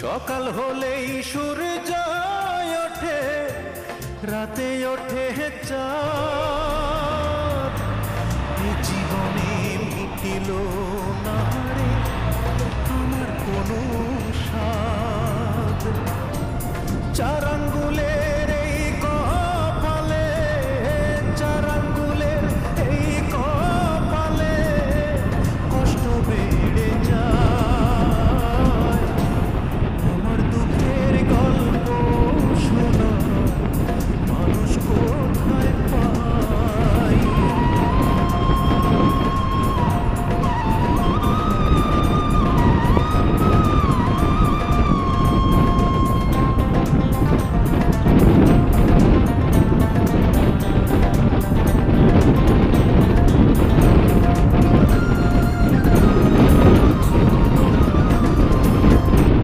সকাল হলেই সূর্য ওঠে, রাতে ওঠে চাঁদ। এ জীবনে মিটিল না রে আমার কোনো